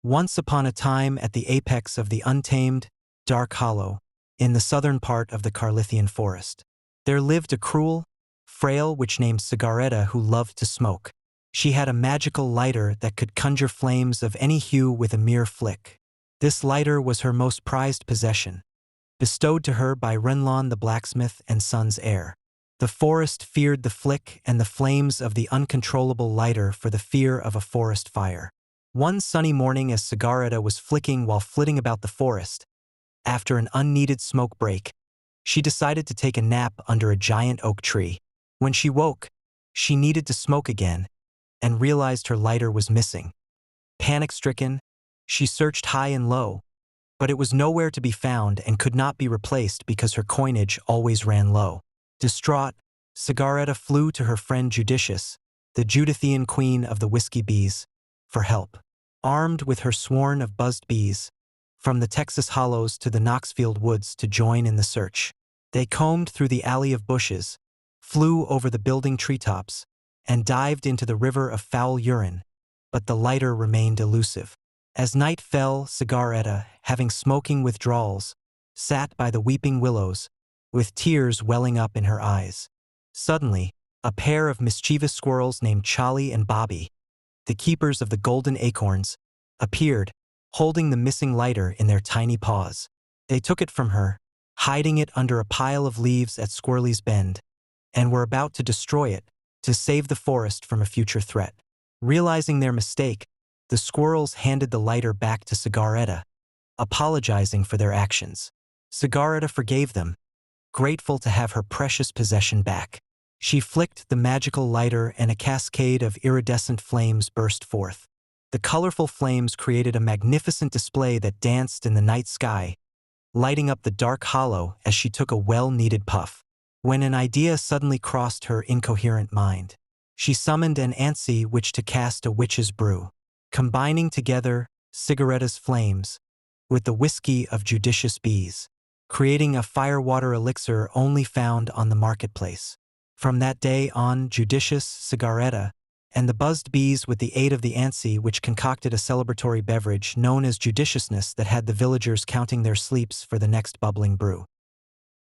Once upon a time at the apex of the untamed, dark hollow, in the southern part of the Carlithian forest, there lived a cruel, frail witch named Cigaretta who loved to smoke. She had a magical lighter that could conjure flames of any hue with a mere flick. This lighter was her most prized possession, bestowed to her by Renlon the blacksmith and son's heir. The forest feared the flick and the flames of the uncontrollable lighter for the fear of a forest fire. One sunny morning as Cigaretta was flicking while flitting about the forest, after an unneeded smoke break, she decided to take a nap under a giant oak tree. When she woke, she needed to smoke again and realized her lighter was missing. Panic-stricken, she searched high and low, but it was nowhere to be found and could not be replaced because her coinage always ran low. Distraught, Cigaretta flew to her friend Judicious, the Judithian queen of the whiskey bees, for help. Armed with her swarm of buzzed bees, from the Texas hollows to the Knoxfield woods to join in the search. They combed through the alley of bushes, flew over the building treetops, and dived into the river of foul urine, but the lighter remained elusive. As night fell, Cigaretta, having smoking withdrawals, sat by the weeping willows, with tears welling up in her eyes. Suddenly, a pair of mischievous squirrels named Charlie and Bobby, the keepers of the golden acorns, appeared, holding the missing lighter in their tiny paws. They took it from her, hiding it under a pile of leaves at Squirrely's Bend, and were about to destroy it, to save the forest from a future threat. Realizing their mistake, the squirrels handed the lighter back to Cigaretta, apologizing for their actions. Cigaretta forgave them, grateful to have her precious possession back. She flicked the magical lighter and a cascade of iridescent flames burst forth. The colorful flames created a magnificent display that danced in the night sky, lighting up the dark hollow as she took a well-needed puff. When an idea suddenly crossed her incoherent mind, she summoned an Antsy witch to cast a witch's brew, combining together Cigaretta's flames with the whiskey of judicious bees, creating a firewater elixir only found on the marketplace. From that day on, Judicious, Cigaretta, and the buzzed bees with the aid of the Antsy which concocted a celebratory beverage known as judiciousness that had the villagers counting their sleeps for the next bubbling brew.